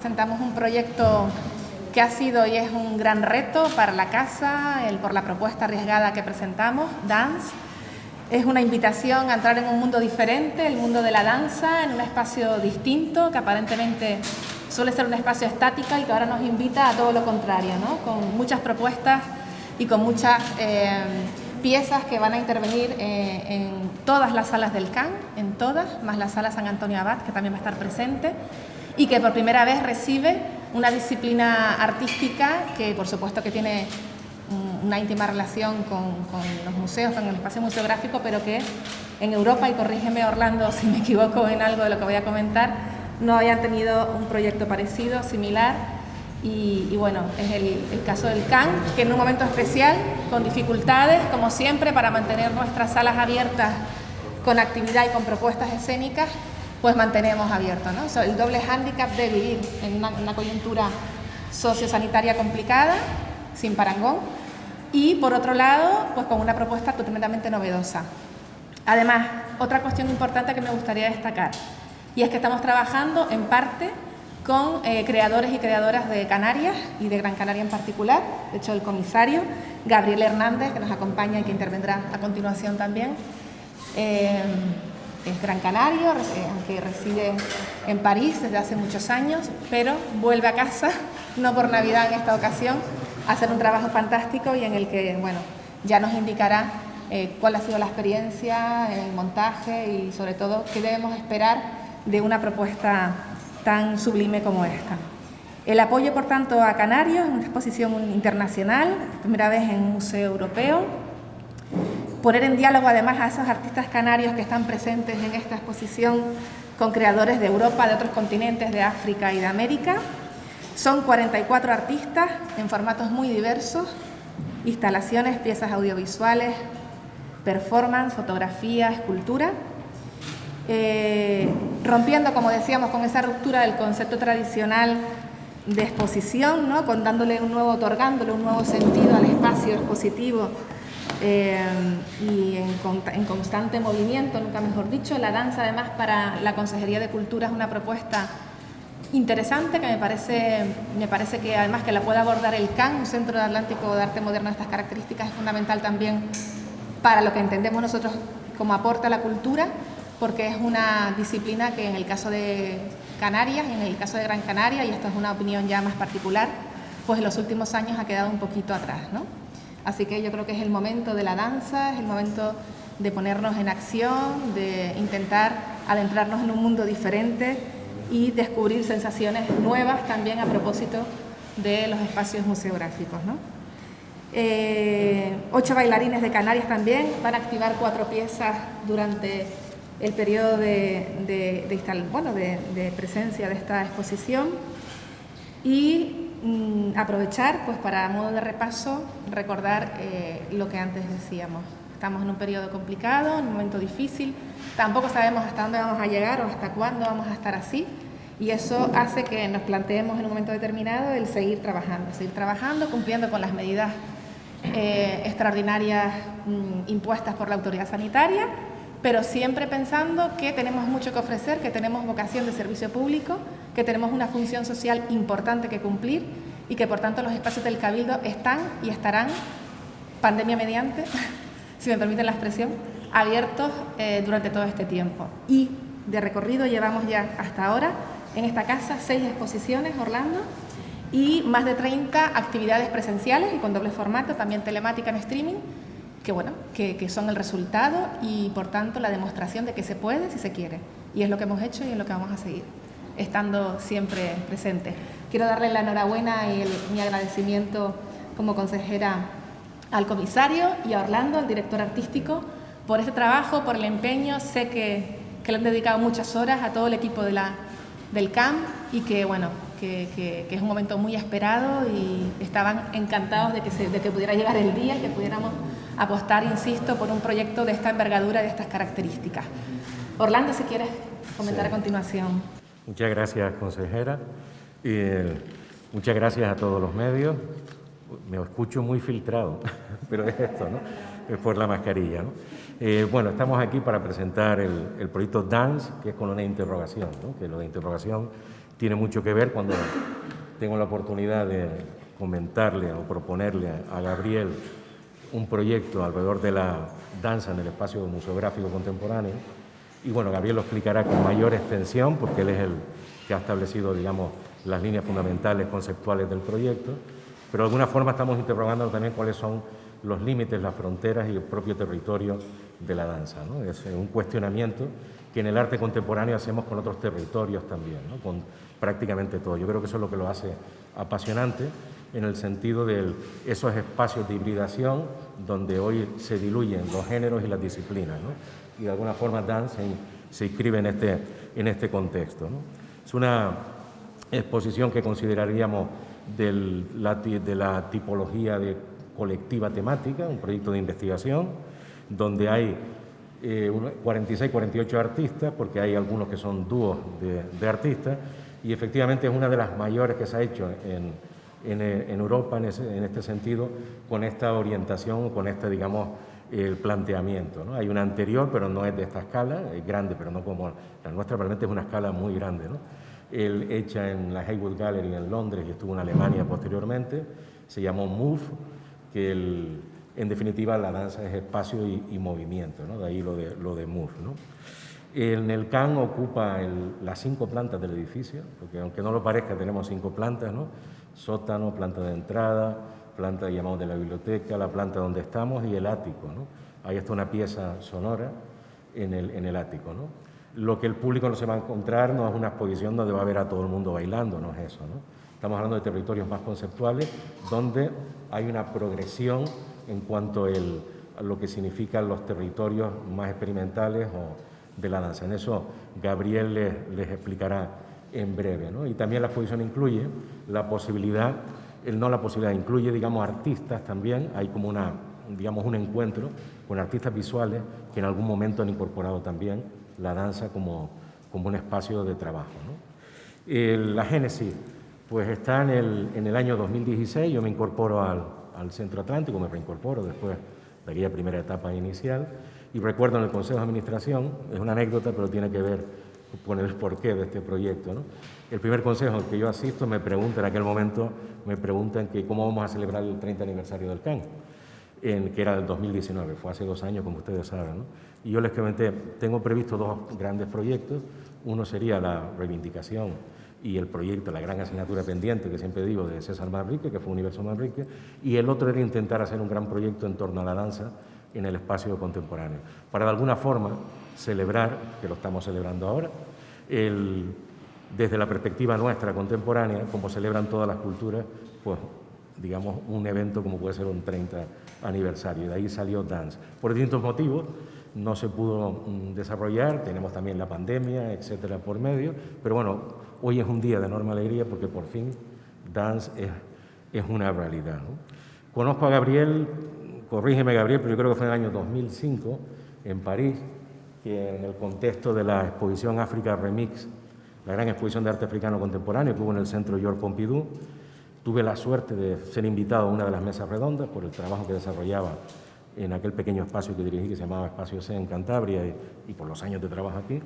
Presentamos un proyecto que ha sido y es un gran reto para la casa, por la propuesta arriesgada que presentamos, Dance. Es una invitación a entrar en un mundo diferente, el mundo de la danza, en un espacio distinto, que aparentemente suele ser un espacio estático y que ahora nos invita a todo lo contrario, ¿no? Con muchas propuestas y con muchas piezas que van a intervenir en todas las salas del CAN, en todas, más la sala San Antonio Abad, que también va a estar presente, y que por primera vez recibe una disciplina artística que por supuesto que tiene una íntima relación con los museos, con el espacio museográfico, pero que en Europa, y corrígeme Orlando si me equivoco en algo de lo que voy a comentar, no habían tenido un proyecto parecido, similar, y bueno, es el caso del CAN, que en un momento especial, con dificultades, como siempre, para mantener nuestras salas abiertas con actividad y con propuestas escénicas, pues mantenemos abierto, ¿no? El doble hándicap de vivir en una coyuntura sociosanitaria complicada, sin parangón, y por otro lado, pues con una propuesta tremendamente novedosa. Además, otra cuestión importante que me gustaría destacar, y es que estamos trabajando en parte con creadores y creadoras de Canarias y de Gran Canaria en particular. De hecho, el comisario Gabriel Hernández, que nos acompaña y que intervendrá a continuación también, es gran canario, aunque reside en París desde hace muchos años, pero vuelve a casa, no por Navidad en esta ocasión, a hacer un trabajo fantástico y en el que, bueno, ya nos indicará cuál ha sido la experiencia, el montaje y sobre todo qué debemos esperar de una propuesta tan sublime como esta. El apoyo, por tanto, a Canarios, una exposición internacional, primera vez en un museo europeo. Poner en diálogo además a esos artistas canarios que están presentes en esta exposición con creadores de Europa, de otros continentes, de África y de América. Son 44 artistas en formatos muy diversos, instalaciones, piezas audiovisuales, performance, fotografía, escultura, rompiendo, como decíamos, con esa ruptura del concepto tradicional de exposición, ¿no? Otorgándole un nuevo sentido al espacio expositivo, y en constante movimiento, nunca mejor dicho. La danza, además, para la Consejería de Cultura es una propuesta interesante que me parece que además que la pueda abordar el CAN, un Centro de Atlántico de Arte Moderno de estas características, es fundamental también para lo que entendemos nosotros como aporte a la cultura, porque es una disciplina que en el caso de Canarias y en el caso de Gran Canaria, y esto es una opinión ya más particular, pues en los últimos años ha quedado un poquito atrás, ¿no? Así que yo creo que es el momento de la danza, es el momento de ponernos en acción, de intentar adentrarnos en un mundo diferente y descubrir sensaciones nuevas también a propósito de los espacios museográficos, ¿no? 8 bailarines de Canarias también van a activar 4 piezas durante el periodo de presencia de esta exposición y aprovechar, pues para modo de repaso, recordar lo que antes decíamos. Estamos en un periodo complicado, en un momento difícil, tampoco sabemos hasta dónde vamos a llegar o hasta cuándo vamos a estar así, y eso hace que nos planteemos en un momento determinado el seguir trabajando, cumpliendo con las medidas extraordinarias impuestas por la autoridad sanitaria, pero siempre pensando que tenemos mucho que ofrecer, que tenemos vocación de servicio público, que tenemos una función social importante que cumplir y que por tanto los espacios del Cabildo están y estarán, pandemia mediante, si me permiten la expresión, abiertos durante todo este tiempo. Y de recorrido llevamos ya hasta ahora en esta casa 6 exposiciones, Orlando, y más de 30 actividades presenciales y con doble formato, también telemática en streaming, que son el resultado y por tanto la demostración de que se puede si se quiere, y es lo que hemos hecho y es lo que vamos a seguir, estando siempre presentes. Quiero darle la enhorabuena y mi agradecimiento como consejera al comisario y a Orlando, al director artístico, por este trabajo, por el empeño. Sé que le han dedicado muchas horas a todo el equipo del CAM y que es un momento muy esperado y estaban encantados de que pudiera llegar el día y que pudiéramos apostar, insisto, por un proyecto de esta envergadura y de estas características. Orlando, si quieres comentar a continuación. Muchas gracias, consejera. Muchas gracias a todos los medios. Me escucho muy filtrado, pero es esto, ¿no? Es por la mascarilla, ¿no? Bueno, estamos aquí para presentar el proyecto Dance, que es con una interrogación, ¿no? Que lo de interrogación tiene mucho que ver cuando tengo la oportunidad de comentarle o proponerle a Gabriel un proyecto alrededor de la danza en el espacio museográfico contemporáneo. Y bueno, Gabriel lo explicará con mayor extensión porque él es el que ha establecido, digamos, las líneas fundamentales conceptuales del proyecto, pero de alguna forma estamos interrogando también cuáles son los límites, las fronteras y el propio territorio de la danza, ¿no? Es un cuestionamiento que en el arte contemporáneo hacemos con otros territorios también, ¿no? Con prácticamente todo. Yo creo que eso es lo que lo hace apasionante en el sentido de esos espacios de hibridación donde hoy se diluyen los géneros y las disciplinas, ¿no? Y de alguna forma dance se inscribe en este contexto, ¿no? Es una exposición que consideraríamos de la tipología de colectiva temática, un proyecto de investigación, donde hay 46, 48 artistas, porque hay algunos que son dúos de artistas, y efectivamente es una de las mayores que se ha hecho en Europa en este sentido, con esta orientación, con este, digamos, el planteamiento, ¿no? Hay una anterior, pero no es de esta escala, es grande, pero no como la nuestra, realmente es una escala muy grande, ¿no? Hecha en la Haywood Gallery en Londres y estuvo en Alemania posteriormente, se llamó Move, que en definitiva la danza es espacio y movimiento, ¿no? De ahí lo de Move, ¿no? En el CAN ocupa las 5 plantas del edificio, porque aunque no lo parezca tenemos 5 plantas, ¿no? Sótano, planta de entrada, planta llamamos de la biblioteca, la planta donde estamos y el ático, ¿no? Ahí está una pieza sonora en el ático, ¿no? Lo que el público no se va a encontrar no es una exposición donde va a ver a todo el mundo bailando, no es eso, ¿no? Estamos hablando de territorios más conceptuales donde hay una progresión en cuanto a lo que significan los territorios más experimentales o de la danza. En eso Gabriel les explicará en breve, ¿no? Y también la exposición incluye la posibilidad, incluye, digamos, artistas también, hay como un encuentro con artistas visuales que en algún momento han incorporado también la danza como un espacio de trabajo, ¿no? La génesis, pues está en el año 2016, yo me incorporo al Centro Atlántico, me reincorporo después de aquella primera etapa inicial, y recuerdo en el Consejo de Administración, es una anécdota, pero tiene que ver con el porqué de este proyecto, ¿no? El primer consejo al que yo asisto en aquel momento me preguntan que cómo vamos a celebrar el 30 aniversario del CAN, que era del 2019, fue hace 2 años, como ustedes saben, ¿no? Y yo les comenté, tengo previsto 2 grandes proyectos, uno sería la reivindicación y el proyecto, la gran asignatura pendiente que siempre digo de César Manrique, que fue Universo Manrique, y el otro era intentar hacer un gran proyecto en torno a la danza en el espacio contemporáneo, para de alguna forma celebrar, que lo estamos celebrando ahora, desde la perspectiva nuestra contemporánea, como celebran todas las culturas, pues digamos un evento como puede ser un 30 aniversario, y de ahí salió Dance. Por distintos motivos no se pudo desarrollar, tenemos también la pandemia, etcétera, por medio, pero bueno, hoy es un día de enorme alegría porque por fin Dance es una realidad, ¿no? Conozco a Gabriel, corrígeme Gabriel, pero yo creo que fue en el año 2005, en París, que en el contexto de la exposición África Remix, la gran exposición de arte africano contemporáneo que hubo en el Centro Georges Pompidou, tuve la suerte de ser invitado a una de las mesas redondas por el trabajo que desarrollaba en aquel pequeño espacio que dirigí, que se llamaba Espacio C en Cantabria, y por los años de trabajo aquí,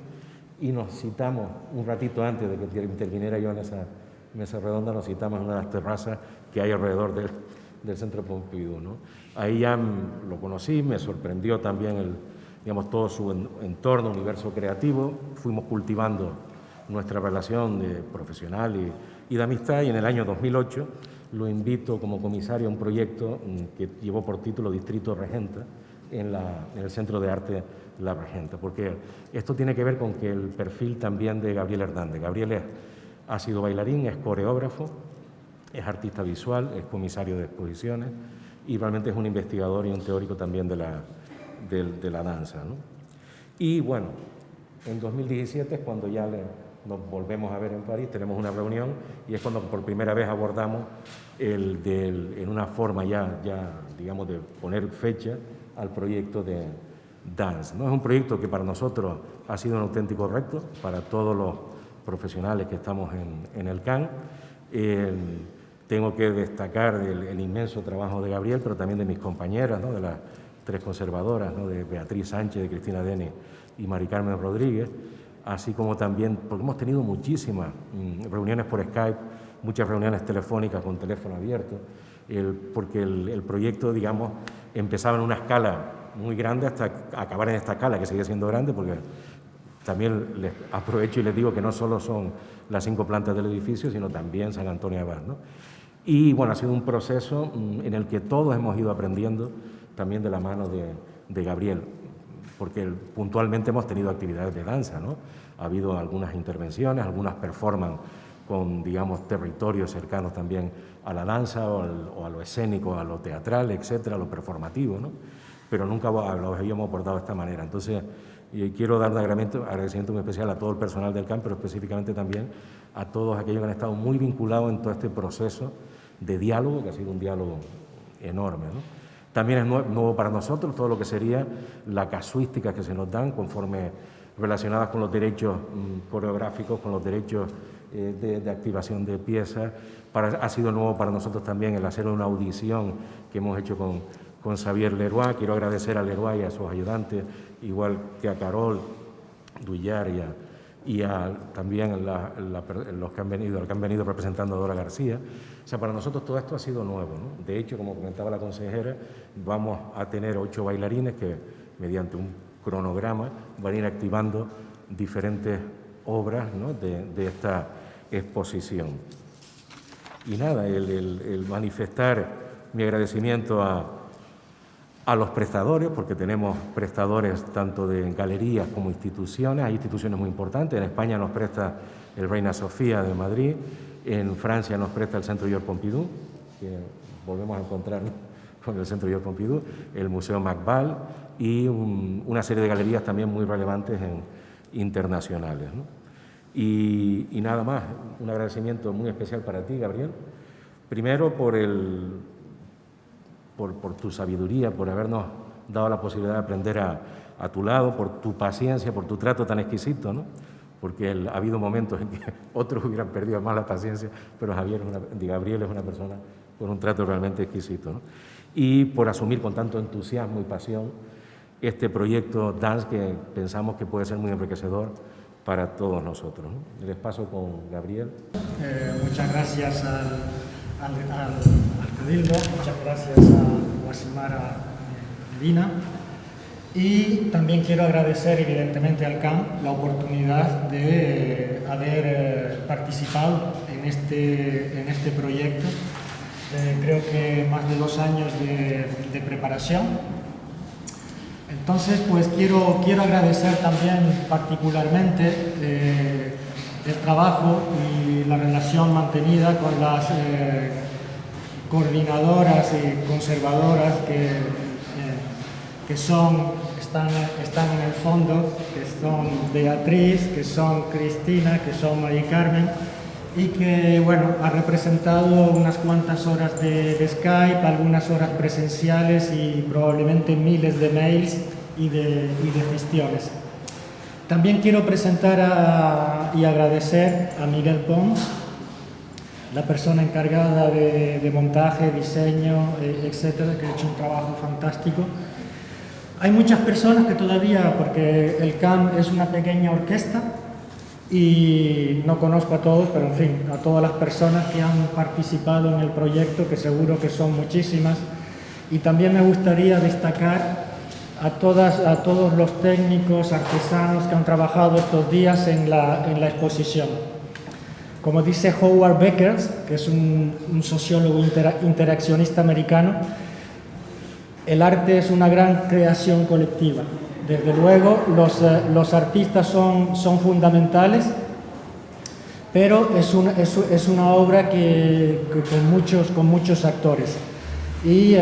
y nos citamos un ratito antes de que interviniera yo en esa mesa redonda, nos citamos en una de las terrazas que hay alrededor del Centro Pompidou, ¿no? Ahí ya lo conocí, me sorprendió también todo su entorno, universo creativo, fuimos cultivando nuestra relación de profesional y de amistad, y en el año 2008 lo invito como comisario a un proyecto que llevó por título Distrito Regenta en el Centro de Arte La Regenta, porque esto tiene que ver con que el perfil también de Gabriel Hernández. Gabriel ha sido bailarín, es coreógrafo, es artista visual, es comisario de exposiciones y realmente es un investigador y un teórico también de la danza, ¿no? Y bueno, en 2017 es cuando ya nos volvemos a ver en París, tenemos una reunión y es cuando por primera vez abordamos en una forma ya digamos de poner fecha al proyecto de Dance, ¿no? Es un proyecto que para nosotros ha sido un auténtico reto, para todos los profesionales que estamos en el CAN. Tengo que destacar el inmenso trabajo de Gabriel, pero también de mis compañeras, ¿no? De las 3 conservadoras, ¿no? De Beatriz Sánchez, de Cristina Deni y Mari Carmen Rodríguez, así como también, porque hemos tenido muchísimas reuniones por Skype, muchas reuniones telefónicas con teléfono abierto, porque el proyecto, digamos, empezaba en una escala muy grande hasta acabar en esta escala, que sigue siendo grande, porque también les aprovecho y les digo que no solo son las 5 plantas del edificio, sino también San Antonio Abad, ¿no? Y bueno, ha sido un proceso en el que todos hemos ido aprendiendo, también de la mano de Gabriel, porque puntualmente hemos tenido actividades de danza, ¿no? Ha habido algunas intervenciones, algunas performances con, digamos, territorios cercanos también a la danza o a lo escénico, a lo teatral, etcétera, a lo performativo, ¿no? Pero nunca lo habíamos abordado de esta manera. Entonces, quiero dar un agradecimiento muy especial a todo el personal del CAM, pero específicamente también a todos aquellos que han estado muy vinculados en todo este proceso de diálogo, que ha sido un diálogo enorme, ¿no? También es nuevo para nosotros todo lo que sería la casuística que se nos dan conforme relacionadas con los derechos coreográficos, con los derechos de activación de piezas. Ha sido nuevo para nosotros también el hacer una audición que hemos hecho con Xavier Leroy. Quiero agradecer a Leroy y a sus ayudantes, igual que a Carol Duyar y también los que han venido representando a Dora García. O sea, para nosotros todo esto ha sido nuevo, ¿no? De hecho, como comentaba la consejera, vamos a tener 8 bailarines que, mediante un cronograma, van a ir activando diferentes obras, ¿no?, de esta exposición. Y nada, el manifestar mi agradecimiento a los prestadores, porque tenemos prestadores tanto de galerías como instituciones. Hay instituciones muy importantes. En España nos presta el Reina Sofía de Madrid, en Francia nos presta el Centro Georges Pompidou, que volvemos a encontrar, ¿no?, con el Centro Georges Pompidou, el Museo Macbal y una serie de galerías también muy relevantes internacionales, ¿no? Y nada más, un agradecimiento muy especial para ti, Gabriel. Primero por tu sabiduría, por habernos dado la posibilidad de aprender a tu lado, por tu paciencia, por tu trato tan exquisito, ¿no? Porque ha habido momentos en que otros hubieran perdido más la paciencia, pero Gabriel es una persona con un trato realmente exquisito, ¿no? Y por asumir con tanto entusiasmo y pasión este proyecto Dance, que pensamos que puede ser muy enriquecedor para todos nosotros, ¿no? Les paso con Gabriel. Muchas gracias al Cabildo, muchas gracias a Guasimara Medina, y también quiero agradecer evidentemente al CAM la oportunidad de haber participado en este proyecto. Creo que más de 2 años de preparación. Entonces, pues quiero agradecer también particularmente el trabajo y la relación mantenida con las coordinadoras y conservadoras que están en el fondo, que son Beatriz, que son Cristina, que son María Carmen, y que, bueno, ha representado unas cuantas horas de Skype, algunas horas presenciales y probablemente miles de mails y de gestiones. También quiero presentar y agradecer a Miguel Pons, la persona encargada de montaje, diseño, etcétera, que ha hecho un trabajo fantástico. Hay muchas personas que todavía, porque el CAM es una pequeña orquesta, y no conozco a todos, pero en fin, a todas las personas que han participado en el proyecto, que seguro que son muchísimas. Y también me gustaría destacar a todos los técnicos, artesanos que han trabajado estos días en la exposición. Como dice Howard Becker, que es un sociólogo interaccionista americano, el arte es una gran creación colectiva. Desde luego, los artistas son fundamentales, pero es una obra que con muchos actores. Y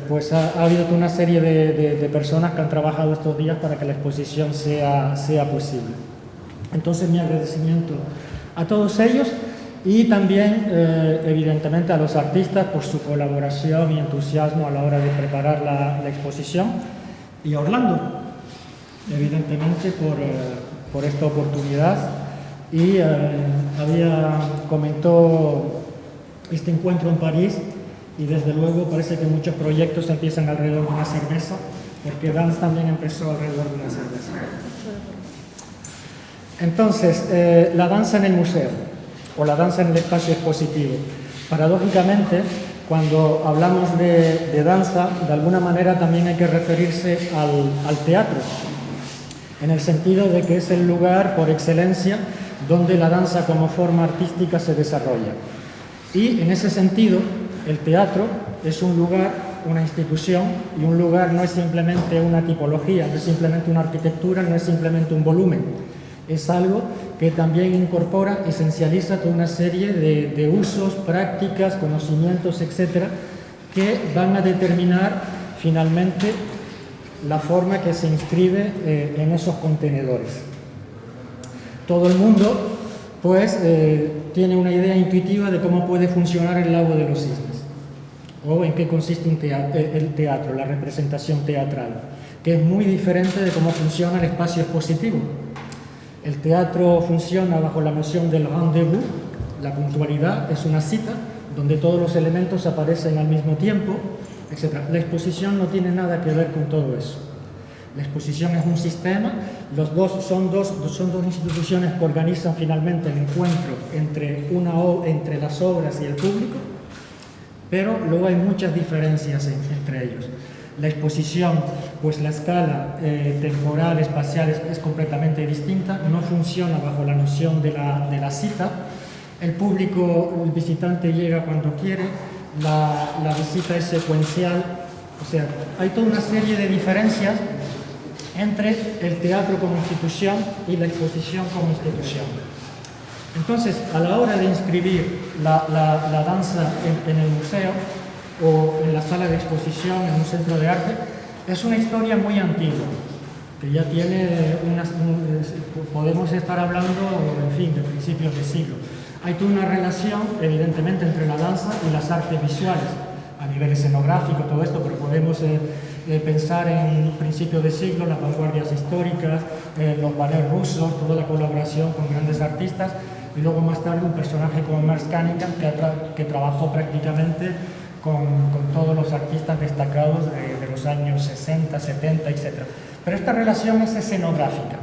pues ha habido una serie de personas que han trabajado estos días para que la exposición sea posible. Entonces, mi agradecimiento a todos ellos y también, evidentemente, a los artistas por su colaboración y entusiasmo a la hora de preparar la exposición. Y a Orlando, evidentemente, por esta oportunidad. Y comentó este encuentro en París, y desde luego parece que muchos proyectos empiezan alrededor de una cerveza, porque Dance también empezó alrededor de una cerveza. Entonces, la danza en el museo o la danza en el espacio expositivo. Paradójicamente, cuando hablamos de danza, de alguna manera también hay que referirse al teatro, en el sentido de que es el lugar por excelencia donde la danza como forma artística se desarrolla. Y en ese sentido, el teatro es un lugar, una institución, y un lugar no es simplemente una tipología, no es simplemente una arquitectura, no es simplemente un volumen. Es algo que también incorpora, esencializa toda una serie de usos, prácticas, conocimientos, etcétera, que van a determinar finalmente la forma que se inscribe en esos contenedores. Todo el mundo, pues, tiene una idea intuitiva de cómo puede funcionar el lago de los cisnes, o en qué consiste el teatro, la representación teatral, que es muy diferente de cómo funciona el espacio expositivo. El teatro funciona bajo la noción del rendezvous, la puntualidad es una cita donde todos los elementos aparecen al mismo tiempo, etc. La exposición no tiene nada que ver con todo eso. La exposición es un sistema, son dos instituciones que organizan finalmente el encuentro entre las obras y el público, pero luego hay muchas diferencias entre ellos. La exposición, pues la escala temporal, espacial es completamente distinta, no funciona bajo la noción de la cita. El público, el visitante llega cuando quiere, la visita es secuencial, o sea, hay toda una serie de diferencias entre el teatro como institución y la exposición como institución. Entonces, a la hora de inscribir la danza en el museo, o en la sala de exposición, en un centro de arte, es una historia muy antigua, que ya tiene podemos estar hablando, en fin, de principios de siglo. Hay toda una relación, evidentemente, entre la danza y las artes visuales, a nivel escenográfico, todo esto, pero podemos pensar en principios de siglo, las vanguardias históricas, los ballets rusos, toda la colaboración con grandes artistas, y luego más tarde un personaje como Merce Cunningham, que trabajó prácticamente con todos los artistas destacados de los años 60, 70, etc. Pero esta relación es escenográfica,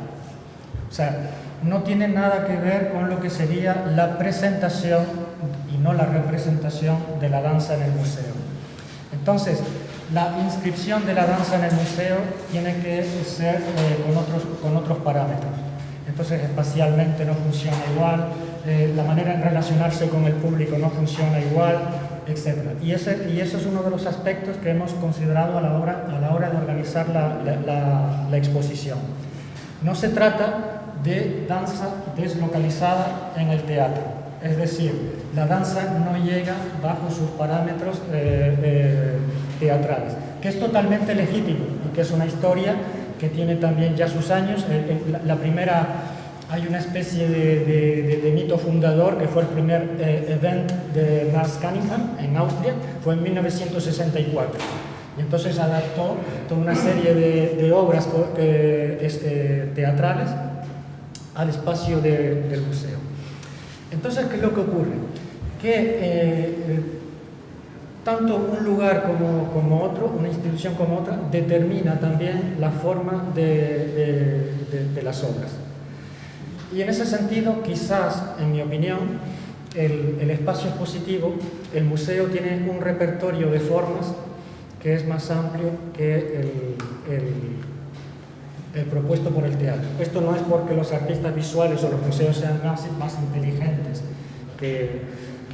o sea, no tiene nada que ver con lo que sería la presentación y no la representación de la danza en el museo. Entonces, la inscripción de la danza en el museo tiene que ser con otros parámetros. Entonces, espacialmente no funciona igual, la manera en relacionarse con el público no funciona igual, etc. Y eso es uno de los aspectos que hemos considerado a la hora de organizar la exposición. No se trata de danza deslocalizada en el teatro, es decir, la danza no llega bajo sus parámetros teatrales, que es totalmente legítimo y que es una historia que tiene también ya sus años. Hay una especie de mito fundador, que fue el primer event de Merce Cunningham en Austria, fue en 1964. Y entonces adaptó toda una serie de obras teatrales al espacio del museo. Entonces, ¿qué es lo que ocurre? Que tanto un lugar como otro, una institución como otra, determina también la forma de las obras. Y en ese sentido, quizás, en mi opinión, el espacio expositivo, el museo tiene un repertorio de formas que es más amplio que el propuesto por el teatro. Esto no es porque los artistas visuales o los museos sean más inteligentes que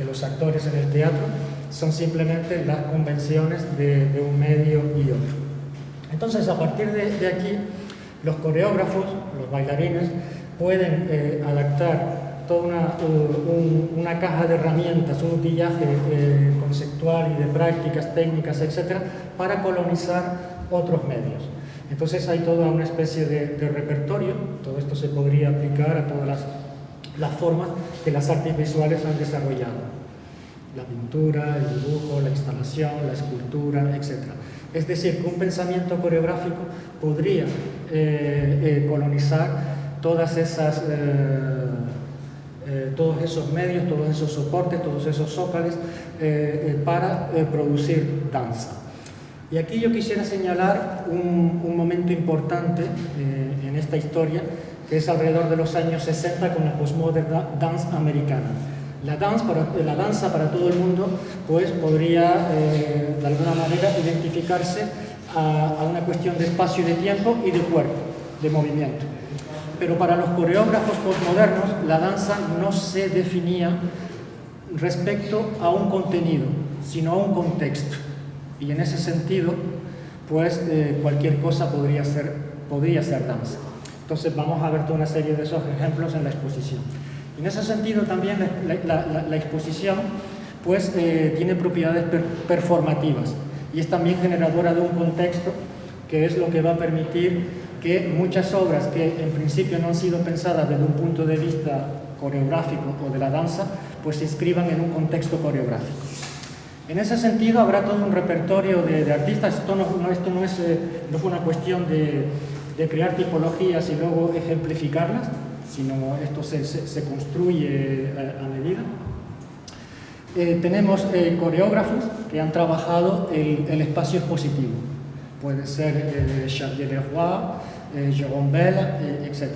los actores en el teatro, son simplemente las convenciones de un medio y otro. Entonces, a partir de aquí, los coreógrafos, los bailarines, pueden adaptar toda una caja de herramientas, un utillaje conceptual y de prácticas, técnicas, etcétera, para colonizar otros medios. Entonces hay toda una especie de repertorio. Todo esto se podría aplicar a todas las formas que las artes visuales han desarrollado: la pintura, el dibujo, la instalación, la escultura, etcétera. Es decir, que un pensamiento coreográfico podría colonizar todos esos medios, todos esos soportes, todos esos zócales para producir danza. Y aquí yo quisiera señalar un momento importante en esta historia, que es alrededor de los años 60 con la postmodern dance americana. La danza para todo el mundo pues podría de alguna manera identificarse a una cuestión de espacio y de tiempo y de cuerpo, de movimiento. Pero para los coreógrafos postmodernos la danza no se definía respecto a un contenido, sino a un contexto. Y en ese sentido, pues cualquier cosa podría ser danza. Entonces vamos a ver toda una serie de esos ejemplos en la exposición. En ese sentido también la exposición pues tiene propiedades performativas y es también generadora de un contexto que es lo que va a permitir que muchas obras que en principio no han sido pensadas desde un punto de vista coreográfico o de la danza, pues se inscriban en un contexto coreográfico. En ese sentido habrá todo un repertorio de artistas. Esto no fue una cuestión de crear tipologías y luego ejemplificarlas, sino esto se construye a medida. Tenemos coreógrafos que han trabajado el espacio expositivo. Puede ser Xavier Leroy, Jérôme Bell, etc.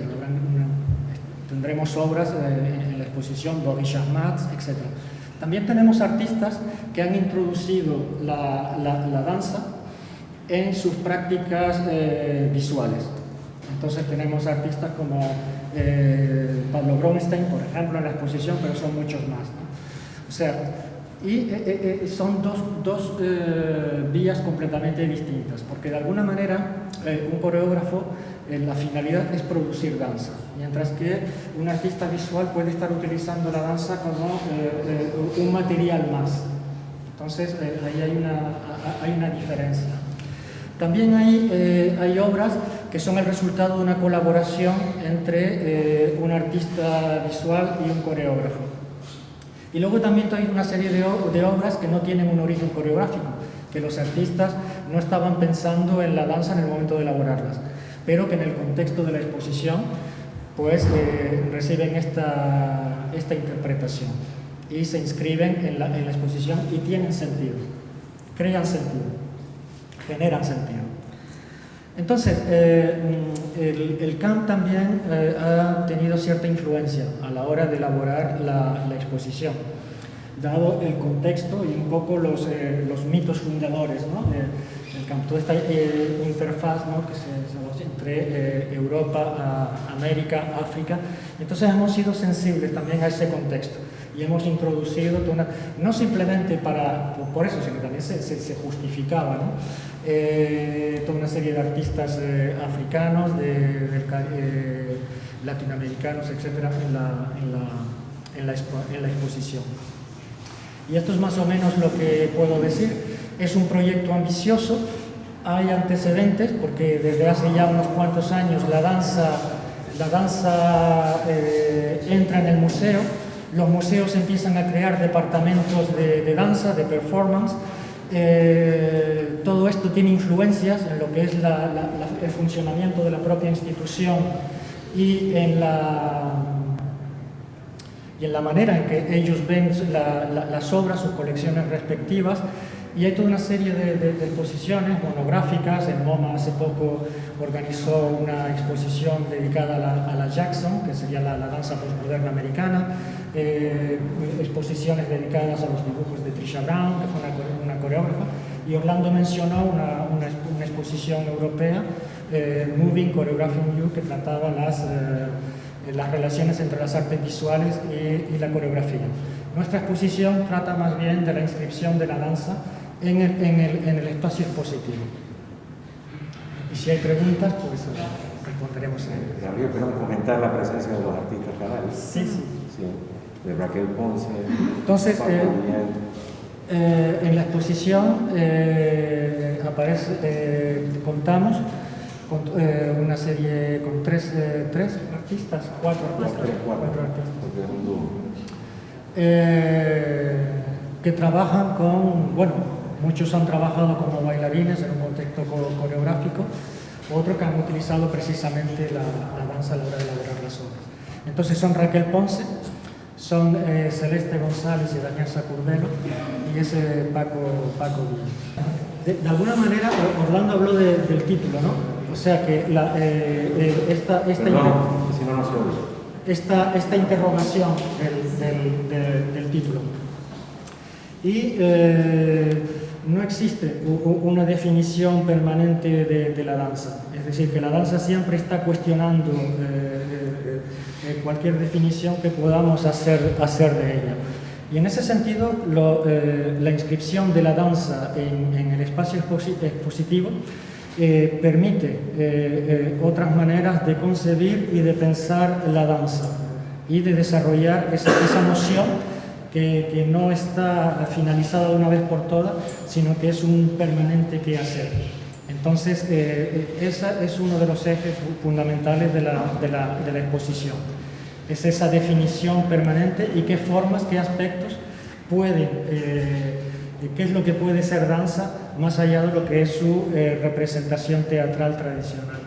Tendremos obras en la exposición, Boris Charmat, etc. También tenemos artistas que han introducido la danza en sus prácticas visuales. Entonces tenemos artistas como Pablo Bronstein, por ejemplo, en la exposición, pero son muchos más, ¿no? O sea, son dos vías completamente distintas, porque de alguna manera un coreógrafo, la finalidad es producir danza, mientras que un artista visual puede estar utilizando la danza como un material más. Entonces ahí hay una diferencia. También hay obras que son el resultado de una colaboración entre un artista visual y un coreógrafo. Y luego también hay una serie de obras que no tienen un origen coreográfico, que los artistas no estaban pensando en la danza en el momento de elaborarlas, pero que en el contexto de la exposición pues reciben esta interpretación y se inscriben en la exposición y tienen sentido, crean sentido, generan sentido. Entonces, el CAM también ha tenido cierta influencia a la hora de elaborar la exposición, dado el contexto y un poco los mitos fundadores, ¿no? El CAM, toda esta interfaz, ¿no? que se entre Europa, América, África. Entonces hemos sido sensibles también a ese contexto y hemos introducido no simplemente por eso, sino también se justificaba, ¿no? Toda una serie de artistas africanos, latinoamericanos, etcétera, en la exposición. Y esto es más o menos lo que puedo decir. Es un proyecto ambicioso, hay antecedentes, porque desde hace ya unos cuantos años la danza entra en el museo. Los museos empiezan a crear departamentos de danza, de performance. Todo esto tiene influencias en lo que es el funcionamiento de la propia institución y en la manera en que ellos ven las obras, sus colecciones respectivas. Y hay toda una serie de exposiciones monográficas. El MoMA hace poco organizó una exposición dedicada a la Jackson, que sería la danza postmoderna americana, exposiciones dedicadas a los dibujos de Trisha Brown, que fue una coreógrafa, y Orlando mencionó una exposición europea, Moving Choreographing You, que trataba las relaciones entre las artes visuales y la coreografía. Nuestra exposición trata más bien de la inscripción de la danza en el espacio expositivo. Y si hay preguntas, pues responderemos a ellas. Gabriel, ¿puedo comentar la presencia de los artistas canales? Sí. De Raquel Ponce. Entonces, en la exposición contamos con una serie con tres artistas, cuatro artistas. Que trabajan muchos han trabajado como bailarines en un contexto coreográfico, otros que han utilizado precisamente la danza a la hora de elaborar las obras. Entonces son Raquel Ponce, son Celeste González y Daniel Sacurdelo, y ese Paco Villa. De alguna manera, Orlando habló del título, ¿no? O sea que Perdón, si no, no se oye. Esta interrogación del título. Y no existe una definición permanente de la danza. Es decir, que la danza siempre está cuestionando cualquier definición que podamos hacer de ella. Y en ese sentido, la inscripción de la danza en el espacio expositivo permite otras maneras de concebir y de pensar la danza y de desarrollar esa noción que no está finalizada de una vez por todas, sino que es un permanente quehacer. Entonces, ese es uno de los ejes fundamentales de la exposición. Es esa definición permanente y qué formas, qué aspectos pueden, qué es lo que puede ser danza más allá de lo que es su representación teatral tradicional.